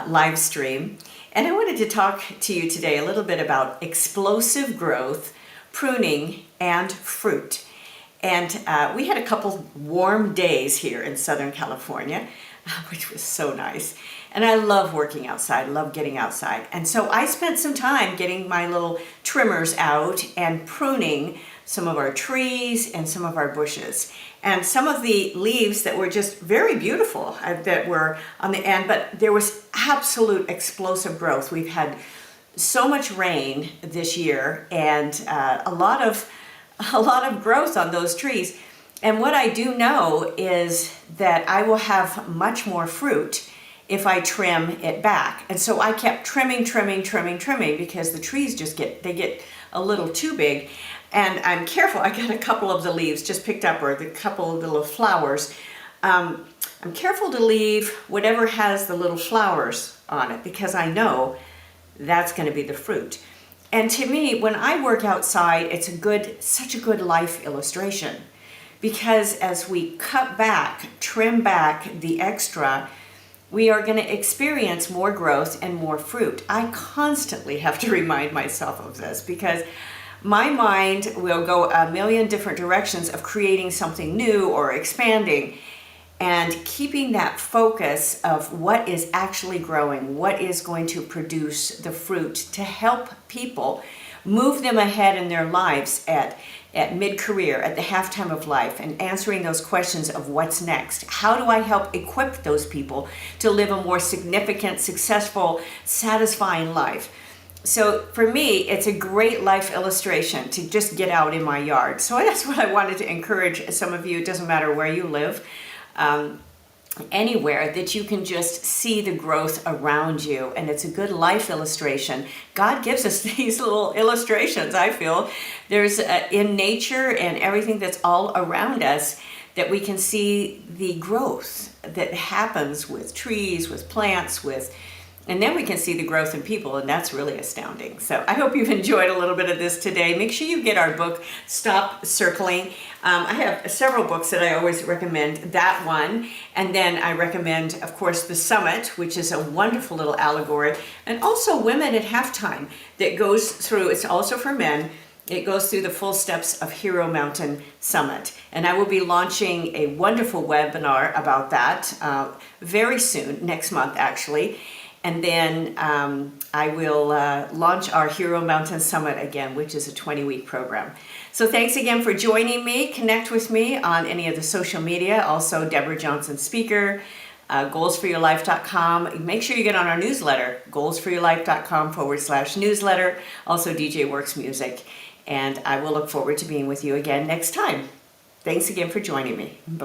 live stream. And I wanted to talk to you today a little bit about explosive growth, pruning, and fruit. And we had a couple warm days here in Southern California, which was so nice. And I love working outside, love getting outside. And so I spent some time getting my little trimmers out and pruning some of our trees and some of our bushes. And some of the leaves that were just very beautiful that were on the end, but there was absolute explosive growth. We've had so much rain this year and a lot of growth on those trees. And what I do know is that I will have much more fruit if I trim it back. And so I kept trimming because the trees just get a little too big. And I'm careful, I got a couple of the leaves just picked up, or the couple of the little flowers. I'm careful to leave whatever has the little flowers on it because I know that's going to be the fruit. And to me, when I work outside, it's such a good life illustration, because as we cut back, trim back the extra, we are going to experience more growth and more fruit. I constantly have to remind myself of this because my mind will go a million different directions of creating something new or expanding, and keeping that focus of what is actually growing, what is going to produce the fruit to help people move them ahead in their lives at mid-career, at the halftime of life, and answering those questions of what's next. How do I help equip those people to live a more significant, successful, satisfying life? So for me, it's a great life illustration to just get out in my yard. So that's what I wanted to encourage some of you. It doesn't matter where you live, anywhere, that you can just see the growth around you. And it's a good life illustration. God gives us these little illustrations, I feel. There's in nature and everything that's all around us that we can see the growth that happens with trees, with plants, and then we can see the growth in people, and that's really astounding. So I hope you've enjoyed a little bit of this today. Make sure you get our book, Stop Circling. I have several books that I always recommend, that one, and then I recommend, of course, The Summit, which is a wonderful little allegory, and also Women at Halftime that goes through, it's also for men, it goes through the full steps of Hero Mountain Summit. And I will be launching a wonderful webinar about that very soon, next month actually. And then I will launch our Hero Mountain Summit again, which is a 20-week program. So thanks again for joining me. Connect with me on any of the social media. Also, Deborah Johnson Speaker, goalsforyourlife.com. Make sure you get on our newsletter, goalsforyourlife.com/newsletter. Also, DJ Works Music. And I will look forward to being with you again next time. Thanks again for joining me. Bye.